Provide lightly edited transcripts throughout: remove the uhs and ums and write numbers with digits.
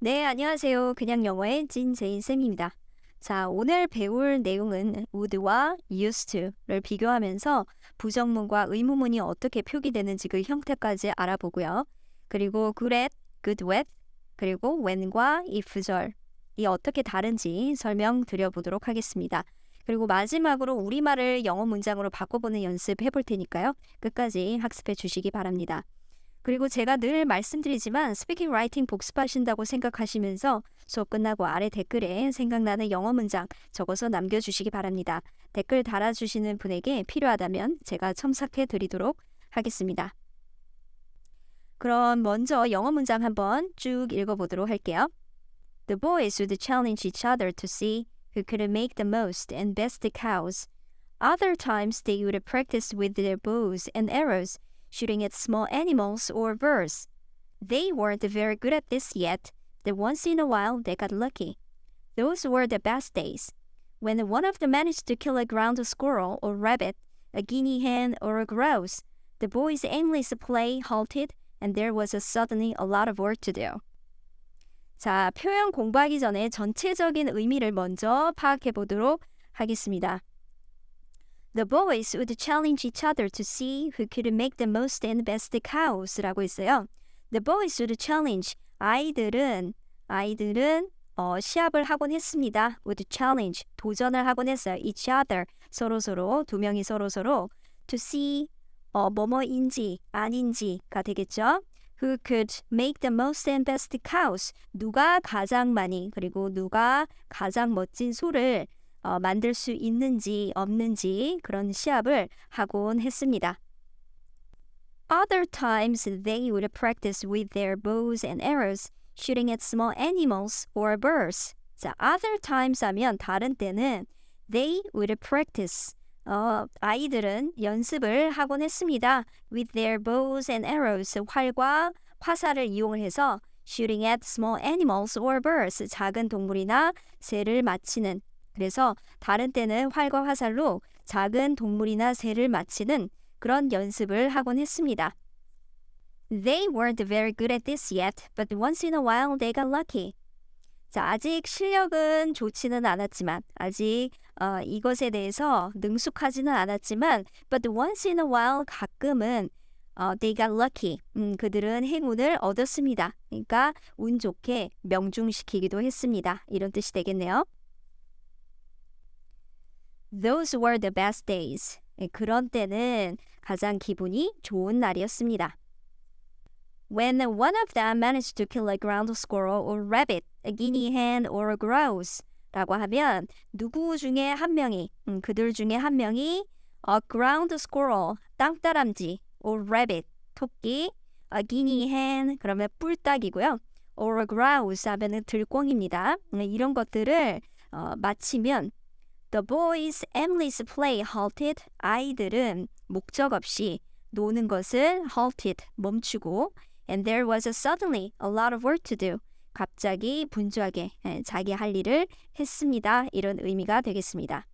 네, 안녕하세요. 그냥 영어의 진제인쌤입니다. 자, 오늘 배울 내용은 would와 used to를 비교하면서 부정문과 의문문이 어떻게 표기되는지 그 형태까지 알아보고요. 그리고 good at, good with, 그리고 when과 if절이 어떻게 다른지 설명드려보도록 하겠습니다. 그리고 마지막으로 우리말을 영어 문장으로 바꿔보는 연습 해볼 테니까요. 끝까지 학습해 주시기 바랍니다. 그리고 제가 늘 말씀드리지만 스피킹 라이팅 복습하신다고 생각하시면서 수업 끝나고 아래 댓글에 생각나는 영어 문장 적어서 남겨주시기 바랍니다. 댓글 달아주시는 분에게 필요하다면 제가 첨삭해 드리도록 하겠습니다. 그럼 먼저 영어 문장 한번 쭉 읽어보도록 할게요. The boys would challenge each other to see who could make the most and best cows. Other times they would practice with their bows and arrows, shooting at small animals or birds. They weren't very good at this yet, but once in a while they got lucky. Those were the best days. When one of them managed to kill a ground squirrel or rabbit, a guinea hen or a grouse, the boys' aimless play halted and there was suddenly a lot of work to do. 자, 표현 공부하기 전에 전체적인 의미를 먼저 파악해 보도록 하겠습니다. The boys would challenge each other to see who could make the most and best cows라고 있어요. The boys would challenge. 아이들은 시합을 하곤 했습니다. would challenge. 도전을 하곤 했어요. each other. 서로서로 두 명이 서로서로 to see 뭐뭐인지 아닌지가 되겠죠. Who could make the most and best cows. 누가 가장 많이 그리고 누가 가장 멋진 소를 만들 수 있는지 없는지 그런 시합을 하곤 했습니다. Other times they would practice with their bows and arrows, shooting at small animals or birds. 자, other times 하면 다른 때는 they would practice. 아이들은 연습을 하곤 했습니다. With their bows and arrows, 활과 화살을 이용해서 shooting at small animals or birds, 작은 동물이나 새를 맞히는 그래서 다른 때는 활과 화살로 작은 동물이나 새를 맞히는 그런 연습을 하곤 했습니다. They weren't very good at this yet, but once in a while they got lucky. 자, 아직 실력은 좋지는 않았지만, 아직 이것에 대해서 능숙하지는 않았지만, but once in a while 가끔은 they got lucky. 그들은 행운을 얻었습니다. 그러니까 운 좋게 명중시키기도 했습니다. 이런 뜻이 되겠네요. Those were the best days. 그런 때는 가장 기분이 좋은 날이었습니다. When one of them managed to kill a ground squirrel or rabbit, a guinea hen or a grouse 라고 하면 누구 중에 한 명이, 그들 중에 한 명이 a ground squirrel, 땅따람쥐, or rabbit, 토끼, a guinea hen, 그러면 뿔닭이고요. or a grouse 하면 들꽁입니다. 이런 것들을 마치면 The boys' aimless play halted. 아이들은 목적 없이 노는 것을 halted, 멈추고 and there was suddenly a lot of work to do. 갑자기 분주하게 자기 할 일을 했습니다. 이런 의미가 되겠습니다.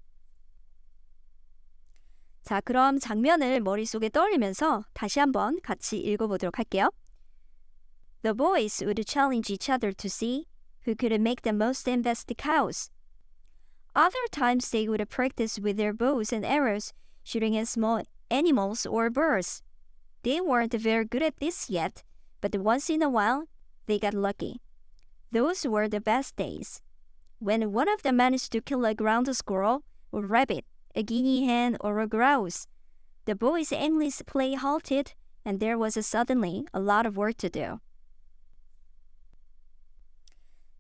자, 그럼 장면을 머릿속에 떠올리면서 다시 한번 같이 읽어보도록 할게요. The boys would challenge each other to see who could make the most and best cows. Other times they would practice with their bows and arrows, shooting at small animals or birds. They weren't very good at this yet, but once in a while they got lucky. Those were the best days. When one of them managed to kill a ground squirrel or rabbit, a guinea hen or a grouse, the boys' aimless play halted, and there was suddenly a lot of work to do.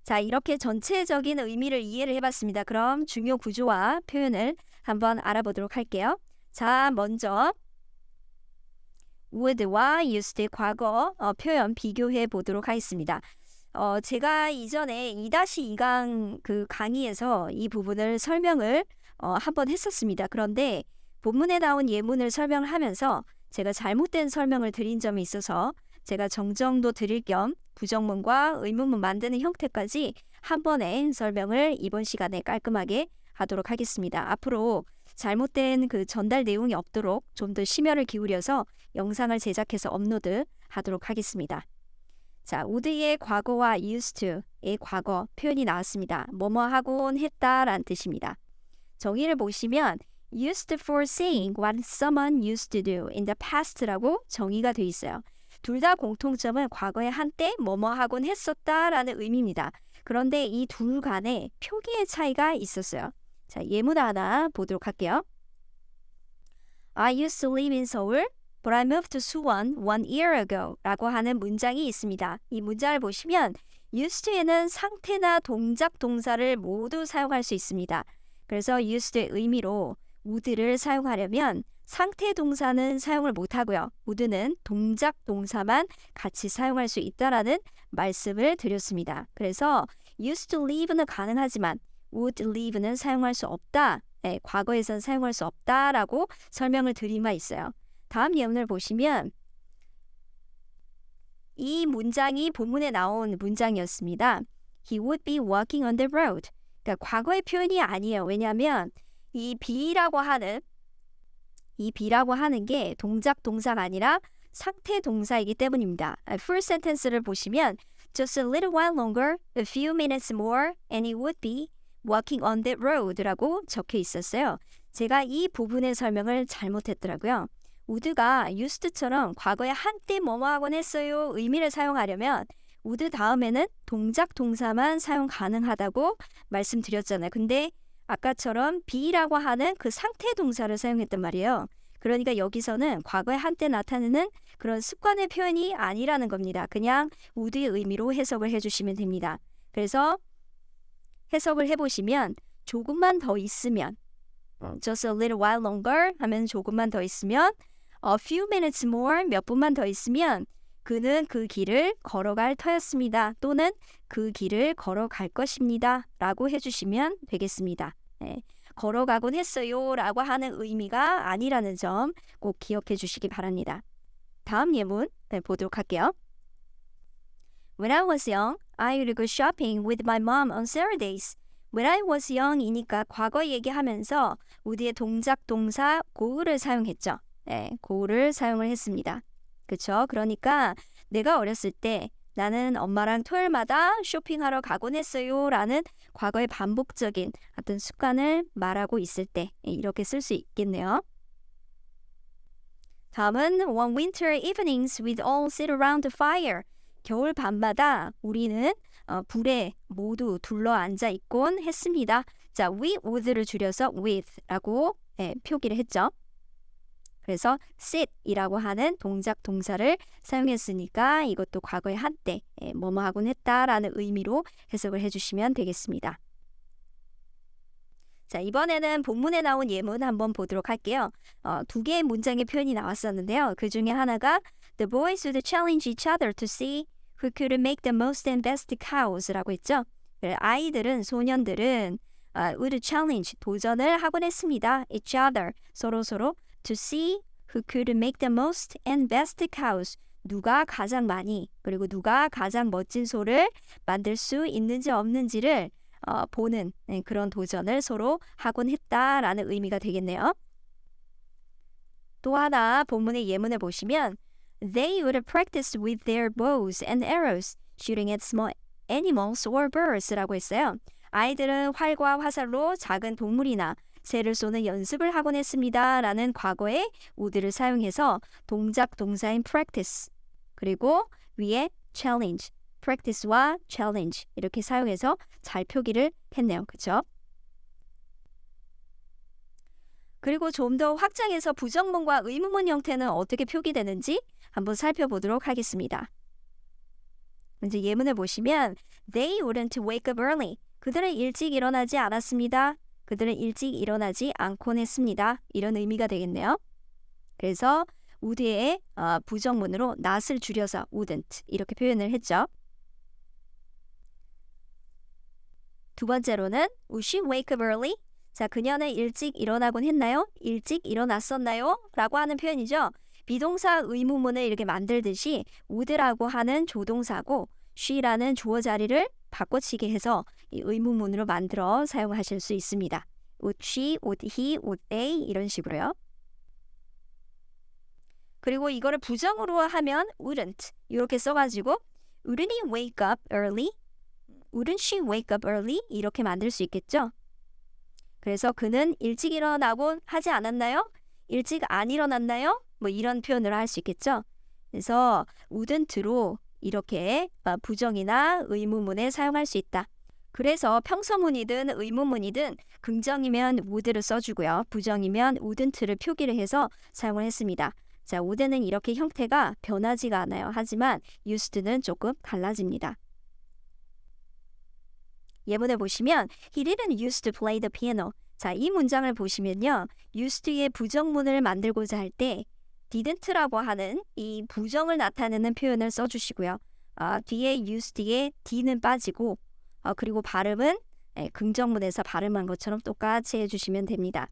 자, 이렇게 전체적인 의미를 이해를 해봤습니다. 그럼 중요 구조와 표현을 한번 알아보도록 할게요. 자, 먼저 would와 used 과거 표현 비교해 보도록 하겠습니다. 제가 이전에 2-2강 그 강의에서 이 부분을 설명을 한번 했었습니다. 그런데 본문에 나온 예문을 설명을 하면서 제가 잘못된 설명을 드린 점이 있어서 제가 정정도 드릴 겸 부정문과 의문문 만드는 형태까지 한 번에 설명을 이번 시간에 깔끔하게 하도록 하겠습니다. 앞으로 잘못된 그 전달 내용이 없도록 좀 더 심혈을 기울여서 영상을 제작해서 업로드 하도록 하겠습니다. 자, would의 과거와 used to의 과거 표현이 나왔습니다. 뭐뭐 하곤 했다라는 뜻입니다. 정의를 보시면 used for saying what someone used to do in the past라고 정의가 되어 있어요. 둘 다 공통점은 과거에 한때 뭐뭐 하곤 했었다라는 의미입니다. 그런데 이 둘 간에 표기의 차이가 있었어요. 자, 예문 하나 보도록 할게요. I used to live in Seoul, but I moved to Suwon 1 year ago 라고 하는 문장이 있습니다. 이 문장을 보시면 used to에는 상태나 동작, 동사를 모두 사용할 수 있습니다. 그래서 used의 의미로 would를 사용하려면 상태 동사는 사용을 못하고요. would는 동작, 동사만 같이 사용할 수 있다라는 말씀을 드렸습니다. 그래서 used to live는 가능하지만 would live는 사용할 수 없다. 네, 과거에선 사용할 수 없다라고 설명을 드린 바 있어요. 다음 예문을 보시면 이 문장이 본문에 나온 문장이었습니다. He would be walking on the road. 그러니까 과거의 표현이 아니에요. 왜냐하면 이 be라고 하는 게 동작 동사가 아니라 상태 동사이기 때문입니다. Full sentence를 보시면 just a little while longer, a few minutes more, and he would be walking on the road라고 적혀 있었어요. 제가 이 부분의 설명을 잘못했더라고요. would가 used처럼 과거에 한때 뭐뭐 하곤 했어요 의미를 사용하려면 would 다음에는 동작 동사만 사용 가능하다고 말씀드렸잖아요. 근데 아까처럼 be라고 하는 그 상태 동사를 사용했단 말이에요. 그러니까 여기서는 과거에 한때 나타내는 그런 습관의 표현이 아니라는 겁니다. 그냥 would의 의미로 해석을 해주시면 됩니다. 그래서 해석을 해보시면 조금만 더 있으면 just a little while longer 하면 조금만 더 있으면 a few minutes more 몇 분만 더 있으면 그는 그 길을 걸어갈 터였습니다. 또는 그 길을 걸어갈 것입니다. 라고 해주시면 되겠습니다. 네, 걸어가곤 했어요 라고 하는 의미가 아니라는 점 꼭 기억해 주시기 바랍니다. 다음 예문 보도록 할게요. When I was young, I would go shopping with my mom on Saturdays. When I was young이니까 과거 얘기하면서 would의 동작 동사 go를 사용했죠. 네, go를 사용을 했습니다. 그렇죠? 그러니까 내가 어렸을 때 나는 엄마랑 토요일마다 쇼핑하러 가곤 했어요 라는 과거의 반복적인 어떤 습관을 말하고 있을 때 이렇게 쓸 수 있겠네요. 다음은 One winter evenings we'd all sit around the fire. 겨울 밤마다 우리는 불에 모두 둘러앉아 있곤 했습니다. 자, we would를 줄여서 with라고 표기를 했죠. 그래서 sit이라고 하는 동작 동사를 사용했으니까 이것도 과거의 한때 뭐뭐 하곤 했다라는 의미로 해석을 해주시면 되겠습니다. 자, 이번에는 본문에 나온 예문 한번 보도록 할게요. 두 개의 문장의 표현이 나왔었는데요. 그 중에 하나가 The boys would challenge each other to see who could make the most and best cows라고 했죠. 아이들은, 소년들은 would challenge, 도전을 하곤 했습니다. each other, 서로 to see who could make the most and best cows. 누가 가장 많이 그리고 누가 가장 멋진 소를 만들 수 있는지 없는지를 보는 그런 도전을 서로 하곤 했다라는 의미가 되겠네요. 또 하나 본문의 예문을 보시면 They would practice with their bows and arrows, shooting at small animals or birds라고 했어요. 아이들은 활과 화살로 작은 동물이나 새를 쏘는 연습을 하곤 했습니다. 라는 과거의 would를 사용해서 동작 동사인 practice 그리고 위에 challenge, practice와 challenge 이렇게 사용해서 잘 표기를 했네요. 그렇죠? 그리고 좀 더 확장해서 부정문과 의문문 형태는 어떻게 표기되는지 한번 살펴보도록 하겠습니다. 먼저 예문을 보시면 They wouldn't wake up early. 그들은 일찍 일어나지 않았습니다. 그들은 일찍 일어나지 않곤 했습니다. 이런 의미가 되겠네요. 그래서 would의 부정문으로 not을 줄여서 wouldn't 이렇게 표현을 했죠. 두 번째로는 Would she wake up early? 자, 그녀는 일찍 일어나곤 했나요? 일찍 일어났었나요? 라고 하는 표현이죠. 비동사 의문문을 이렇게 만들듯이 would라고 하는 조동사고 she라는 주어 자리를 바꿔치기 해서 이 의문문으로 만들어 사용하실 수 있습니다. Would she, would he, would they 이런 식으로요. 그리고 이거를 부정으로 하면 wouldn't 이렇게 써가지고 Wouldn't he wake up early? Wouldn't she wake up early? 이렇게 만들 수 있겠죠? 그래서 그는 일찍 일어나곤 하지 않았나요? 일찍 안 일어났나요? 뭐 이런 표현을 할 수 있겠죠? 그래서 wouldn't로 이렇게 부정이나 의문문에 사용할 수 있다. 그래서 평서문이든 의문문이든 긍정이면 would를 써주고요. 부정이면 wouldn't를 표기를 해서 사용을 했습니다. 자, would는 이렇게 형태가 변하지가 않아요. 하지만 used는 조금 달라집니다. 예문을 보시면 He didn't used to play the piano. 자, 이 문장을 보시면요. used의 부정문을 만들고자 할 때 didn't라고 하는 이 부정을 나타내는 표현을 써주시고요. 뒤에 used의 d는 빠지고 그리고 발음은 긍정문에서 발음한 것처럼 똑같이 해주시면 됩니다.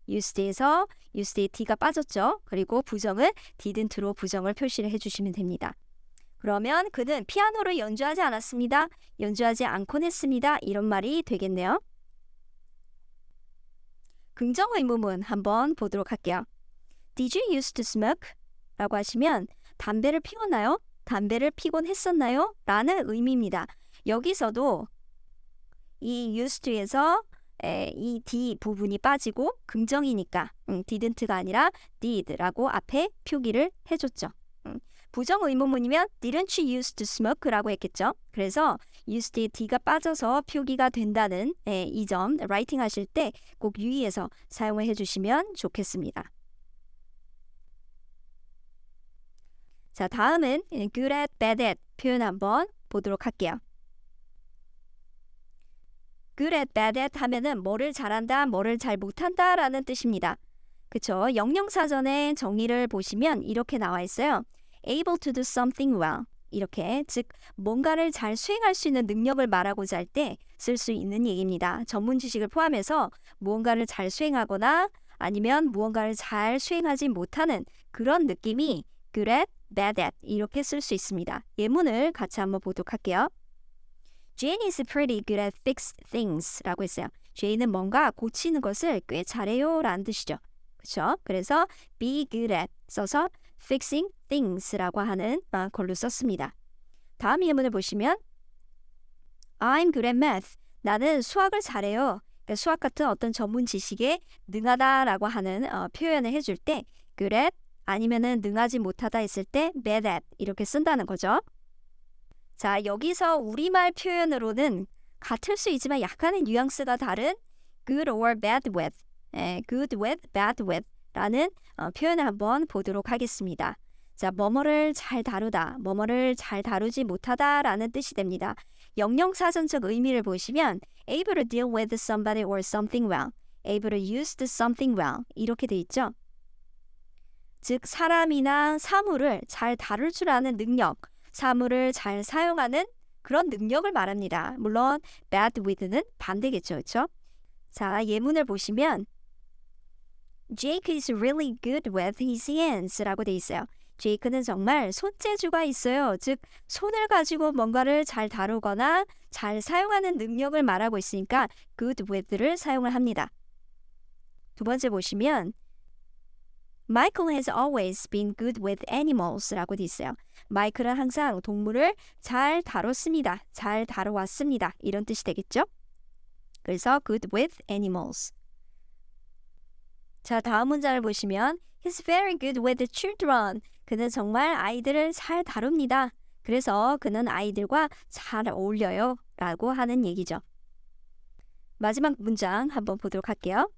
used에서 used의 d가 빠졌죠. 그리고 부정은 didn't로 부정을 표시를 해주시면 됩니다. 그러면 그는 피아노를 연주하지 않았습니다. 연주하지 않곤 했습니다. 이런 말이 되겠네요. 긍정 의문문 한번 보도록 할게요. Did you used to smoke? 라고 하시면 담배를 피웠나요? 담배를 피곤 했었나요? 라는 의미입니다. 여기서도 이 used to에서 이 D 부분이 빠지고 긍정이니까 didn't가 아니라 did라고 앞에 표기를 해줬죠. 부정 의문문이면 didn't you used to smoke라고 했겠죠. 그래서 used의 d가 빠져서 표기가 된다는 이 점 라이팅 하실 때 꼭 유의해서 사용을 해주시면 좋겠습니다. 자, 다음은 good at, bad at 표현 한번 보도록 할게요. good at, bad at 하면은 뭐를 잘한다, 뭐를 잘 못한다 라는 뜻입니다. 그쵸? 영영사전의 정의를 보시면 이렇게 나와 있어요. able to do something well. 이렇게 즉 뭔가를 잘 수행할 수 있는 능력을 말하고자 할 때 쓸 수 있는 얘기입니다. 전문 지식을 포함해서 무언가를 잘 수행하거나 아니면 무언가를 잘 수행하지 못하는 그런 느낌이 good at, bad at 이렇게 쓸 수 있습니다. 예문을 같이 한번 보도록 할게요. Jane is pretty good at fix things 라고 했어요. Jane은 뭔가 고치는 것을 꽤 잘해요 라는 뜻이죠. 그렇죠? 그래서 be good at 써서 fixing things라고 하는 걸로 썼습니다. 다음 예문을 보시면 I'm good at math. 나는 수학을 잘해요. 그러니까 수학 같은 어떤 전문 지식에 능하다라고 하는 표현을 해줄 때 good at 아니면은 능하지 못하다 했을 때 bad at 이렇게 쓴다는 거죠. 자, 여기서 우리말 표현으로는 같을 수 있지만 약간의 뉘앙스가 다른 good or bad with, good with, bad with 라는 표현을 한번 보도록 하겠습니다. 자, 뭐뭐를 잘 다루다, 뭐뭐를 잘 다루지 못하다 라는 뜻이 됩니다. 영영사전적 의미를 보시면 able to deal with somebody or something well, able to use something well 이렇게 돼 있죠. 즉, 사람이나 사물을 잘 다룰 줄 아는 능력, 사물을 잘 사용하는 그런 능력을 말합니다. 물론 bad with는 반대겠죠. 그렇죠? 자, 예문을 보시면 Jake is really good with his hands 라고 돼 있어요. 제이크는 정말 손재주가 있어요. 즉, 손을 가지고 뭔가를 잘 다루거나 잘 사용하는 능력을 말하고 있으니까 good with를 사용을 합니다. 두 번째 보시면 Michael has always been good with animals 라고 돼 있어요. 마이클은 항상 동물을 잘 다뤘습니다. 잘 다뤄왔습니다. 이런 뜻이 되겠죠? 그래서 good with animals. 자, 다음 문장을 보시면 He's very good with the children. 그는 정말 아이들을 잘 다룹니다. 그래서 그는 아이들과 잘 어울려요. 라고 하는 얘기죠. 마지막 문장 한번 보도록 할게요.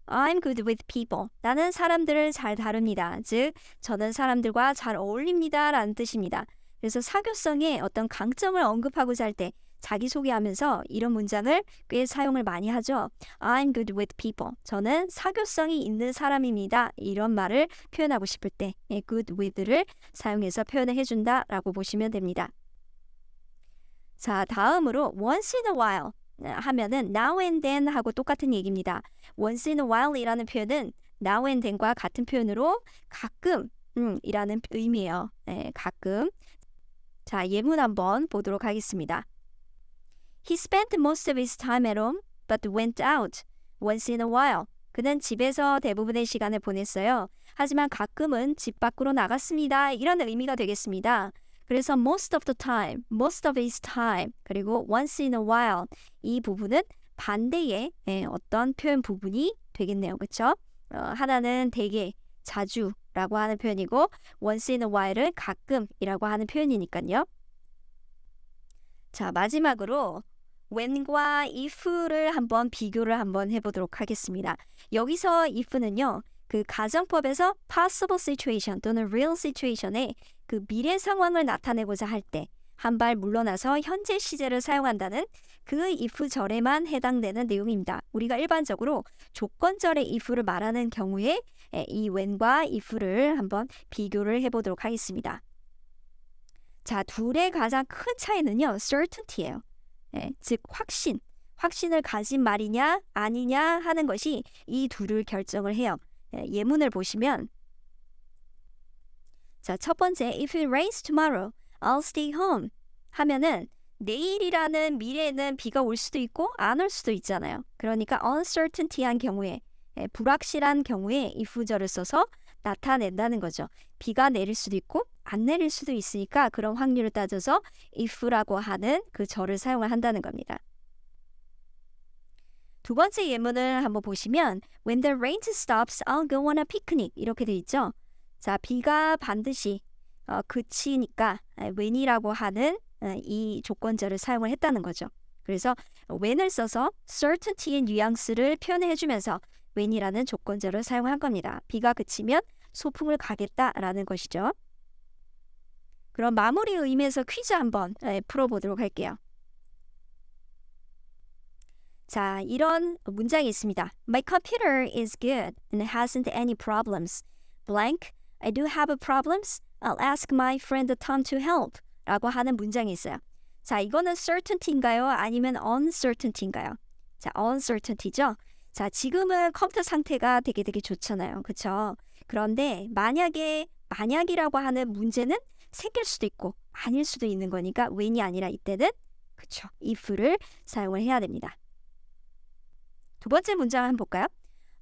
I'm good with people. 나는 사람들을 잘 다룹니다. 즉, 저는 사람들과 잘 어울립니다. 라는 뜻입니다. 그래서 사교성의 어떤 강점을 언급하고자 할 때 자기소개하면서 이런 문장을 꽤 사용을 많이 하죠. I'm good with people. 저는 사교성이 있는 사람입니다. 이런 말을 표현하고 싶을 때 good with를 사용해서 표현을 해준다 라고 보시면 됩니다. 자, 다음으로 once in a while 하면은 now and then 하고 똑같은 얘기입니다. once in a while 이라는 표현은 now and then과 같은 표현으로 가끔 이라는 의미예요. 가끔. 자, 예문 한번 보도록 하겠습니다. He spent most of his time at home, but went out once in a while. 그는 집에서 대부분의 시간을 보냈어요. 하지만 가끔은 집 밖으로 나갔습니다. 이런 의미가 되겠습니다. 그래서 most of the time, most of his time, 그리고 once in a while 이 부분은 반대의 어떤 표현 부분이 되겠네요. 그렇죠? 하나는 되게, 자주라고 하는 표현이고 once in a while은 가끔이라고 하는 표현이니까요. 자, 마지막으로 when과 if를 한번 비교를 한번 해보도록 하겠습니다. 여기서 if는요, 그 가정법에서 possible situation 또는 real situation에 그 미래 상황을 나타내고자 할 때 한 발 물러나서 현재 시제를 사용한다는 그 if절에만 해당되는 내용입니다. 우리가 일반적으로 조건절의 if를 말하는 경우에 이 when과 if를 한번 비교를 해보도록 하겠습니다. 자, 둘의 가장 큰 차이는요, certainty예요. 즉 확신을 가진 말이냐 아니냐 하는 것이 이 둘을 결정을 해요. 예문을 보시면, 자, 첫 번째, if it rains tomorrow, I'll stay home 하면은 내일이라는 미래에는 비가 올 수도 있고 안 올 수도 있잖아요. 그러니까 uncertainty한 경우에, 불확실한 경우에 if절을 써서 나타낸다는 거죠. 비가 내릴 수도 있고 안 내릴 수도 있으니까 그런 확률을 따져서 if라고 하는 그 절을 사용을 한다는 겁니다. 두 번째 예문을 한번 보시면 when the rain stops, I'll go on a picnic 이렇게 돼 있죠. 자, 비가 반드시 그치니까 when이라고 하는 이 조건절을 사용을 했다는 거죠. 그래서 when을 써서 certainty의 뉘앙스를 표현해 주면서 when이라는 조건절을 사용한 겁니다. 비가 그치면 소풍을 가겠다라는 것이죠. 그럼 마무리 의미에서 퀴즈 한번 풀어보도록 할게요. 자, 이런 문장이 있습니다. My computer is good and hasn't any problems. Blank, I do have problems. I'll ask my friend Tom to help. 라고 하는 문장이 있어요. 자, 이거는 certainty인가요? 아니면 uncertainty인가요? 자, uncertainty죠? 자, 지금은 컴퓨터 상태가 되게 좋잖아요. 그렇죠? 그런데 만약이라고 하는 문제는 생길 수도 있고 아닐 수도 있는 거니까 when이 아니라 이때는 그쵸, if를 사용을 해야 됩니다. 두 번째 문장 한번 볼까요?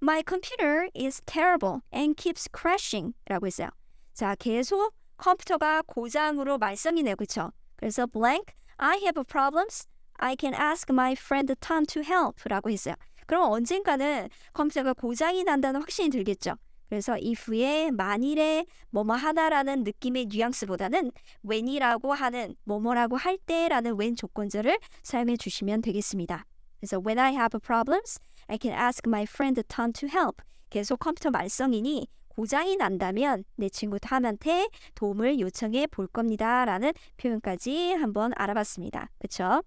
My computer is terrible and keeps crashing 라고 했어요. 자, 계속 컴퓨터가 고장으로 말썽이네요. 그쵸? 그래서 blank, I have problems. I can ask my friend Tom to help 라고 했어요. 그럼 언젠가는 컴퓨터가 고장이 난다는 확신이 들겠죠. 그래서 if의 만일에 뭐뭐 하다라는 느낌의 뉘앙스보다는 when이라고 하는 뭐뭐라고 할 때라는 when 조건절을 사용해 주시면 되겠습니다. 그래서 when I have problems, I can ask my friend Tom to help. 계속 컴퓨터 말썽이니 고장이 난다면 내 친구 탐한테 도움을 요청해 볼 겁니다. 라는 표현까지 한번 알아봤습니다. 그쵸?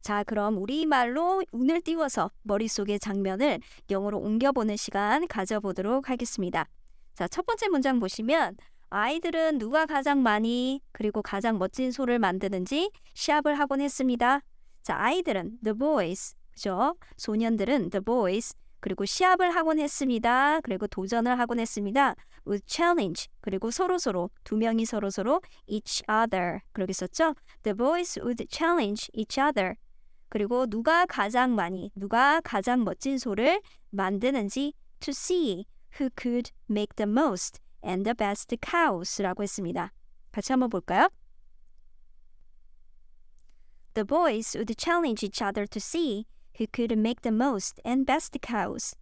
자, 그럼 우리말로 운을 띄워서 머릿속의 장면을 영어로 옮겨보는 시간 가져보도록 하겠습니다. 자, 첫 번째 문장 보시면 아이들은 누가 가장 많이 그리고 가장 멋진 소를 만드는지 시합을 하곤 했습니다. 자, 아이들은 the boys, 그죠? 소년들은 the boys, 그리고 시합을 하곤 했습니다. 그리고 도전을 하곤 했습니다. would challenge, 그리고 서로서로, 두 명이 서로서로 each other, 그렇게 썼죠? The boys would challenge each other. 그리고 누가 가장 멋진 소를 만드는지 to see who could make the most and the best cows라고 했습니다. 같이 한번 볼까요? The boys would challenge each other to see who could make the most and best cows.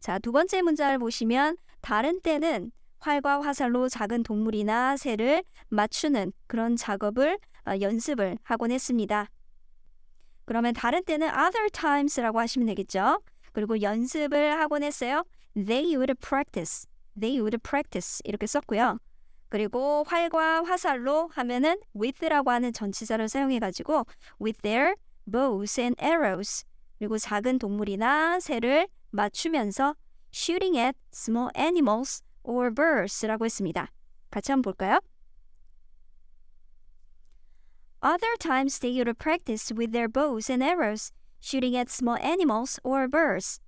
자, 두 번째 문장을 보시면 다른 때는 활과 화살로 작은 동물이나 새를 맞추는 그런 작업을 연습을 하곤 했습니다. 그러면 다른 때는 other times라고 하시면 되겠죠. 그리고 연습을 하곤 했어요. They would practice. They would practice 이렇게 썼고요. 그리고 활과 화살로 하면은 with라고 하는 전치사를 사용해가지고 with their bows and arrows. 그리고 작은 동물이나 새를 맞추면서 shooting at small animals or birds라고 했습니다. 같이 한번 볼까요? Other times they would practice with their bows and arrows, shooting at small animals or birds.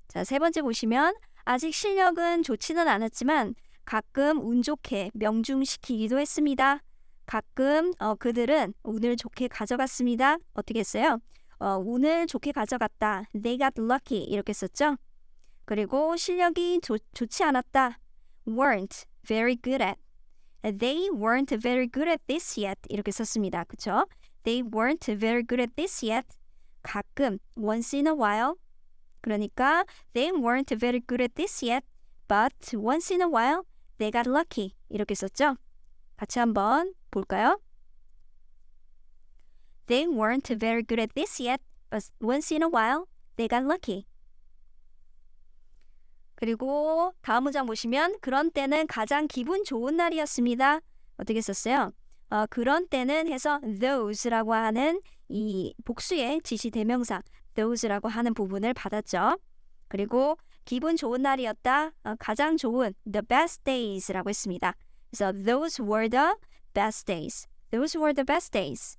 자, 세 번째 보시면 아직 실력은 좋지는 않았지만 가끔 운 좋게 명중시키기도 했습니다. 가끔 그들은 운을 좋게 가져갔습니다. 어떻게 했어요? 운을 좋게 가져갔다. They got lucky 이렇게 썼죠. 그리고 실력이 좋지 않았다. weren't very good at. They weren't very good at this yet 이렇게 썼습니다. 그쵸? They weren't very good at this yet. 가끔 once in a while. 그러니까 they weren't very good at this yet. But once in a while they got lucky 이렇게 썼죠. 같이 한번 볼까요? They weren't very good at this yet, but once in a while, they got lucky. 그리고 다음 문장 보시면 그런 때는 가장 기분 좋은 날이었습니다. 어떻게 썼어요? 그런 때는 해서 those라고 하는 이 복수의 지시 대명사 those라고 하는 부분을 받았죠. 그리고 기분 좋은 날이었다. 가장 좋은 the best days라고 했습니다. 그래서 those were the best days. Those were the best days.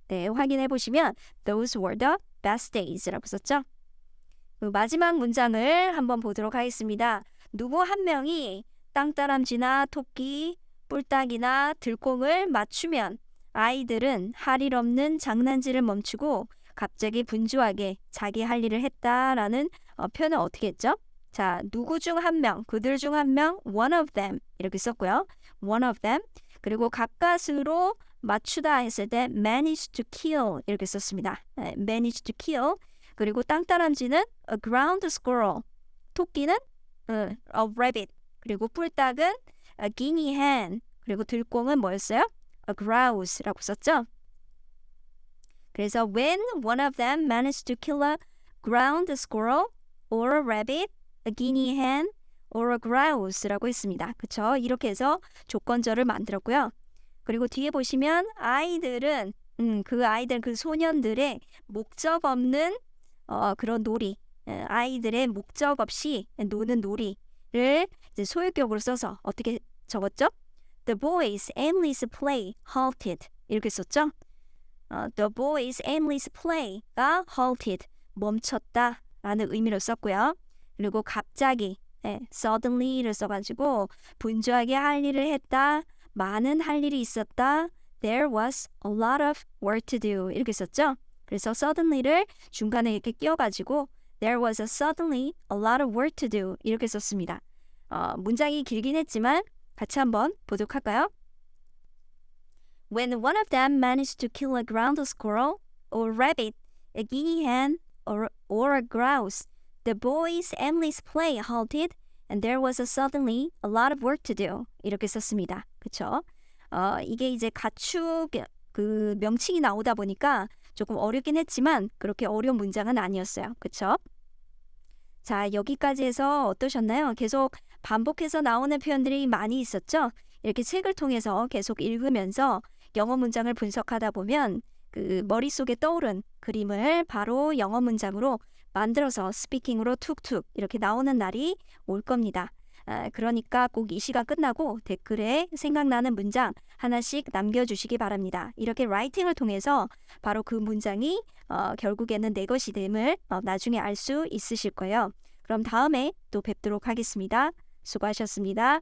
네, 확인해 보시면 those were the best days라고 썼죠. 마지막 문장을 한번 보도록 하겠습니다. 누구 한 명이 땅따람쥐나 토끼, 뿔딱이나 들콩을 맞추면 아이들은 할 일 없는 장난질을 멈추고 갑자기 분주하게 자기 할 일을 했다라는 표현을 어떻게 했죠? 자, 누구 중 한 명, 그들 중 한 명, one of them 이렇게 썼고요. one of them. 그리고 가까스로 맞추다 했을 때 managed to kill 이렇게 썼습니다. managed to kill. 그리고 땅따람쥐는 a ground squirrel. 토끼는 a rabbit. 그리고 뿔닭은 a guinea hen. 그리고 들콩은 뭐였어요? a grouse라고 썼죠. 그래서 when one of them managed to kill a ground squirrel or a rabbit, a guinea hen or a grouse라고 했습니다. 그쵸? 이렇게 해서 조건절을 만들었고요. 그리고 뒤에 보시면 아이들은 그 소년들의 목적 없는 그런 놀이, 아이들의 목적 없이 노는 놀이를 이제 소유격으로 써서 어떻게 적었죠? The boys' aimless play halted 이렇게 썼죠? The boys' aimless play가 halted 멈췄다라는 의미로 썼고요. 그리고 갑자기 suddenly를 써가지고 분주하게 할 일을 했다. 많은 할 일이 있었다. There was a lot of work to do. 이렇게 썼죠. 그래서 suddenly를 중간에 이렇게 끼워가지고 There was suddenly a lot of work to do. 이렇게 썼습니다. 문장이 길긴 했지만 같이 한번 보도록 할까요? When one of them managed to kill a ground squirrel or rabbit, a guinea hen or a grouse, the boys' endless play halted and there was suddenly a lot of work to do. 이렇게 썼습니다. 그쵸? 이게 이제 가축 그 명칭이 나오다 보니까 조금 어렵긴 했지만 그렇게 어려운 문장은 아니었어요. 그쵸? 자, 여기까지 해서 어떠셨나요? 계속 반복해서 나오는 표현들이 많이 있었죠? 이렇게 책을 통해서 계속 읽으면서 영어 문장을 분석하다 보면 그 머릿속에 떠오른 그림을 바로 영어 문장으로 만들어서 스피킹으로 툭툭 이렇게 나오는 날이 올 겁니다. 그러니까 꼭 이 시간 끝나고 댓글에 생각나는 문장 하나씩 남겨주시기 바랍니다. 이렇게 라이팅을 통해서 바로 그 문장이 결국에는 내 것이 됨을 나중에 알 수 있으실 거예요. 그럼 다음에 또 뵙도록 하겠습니다. 수고하셨습니다.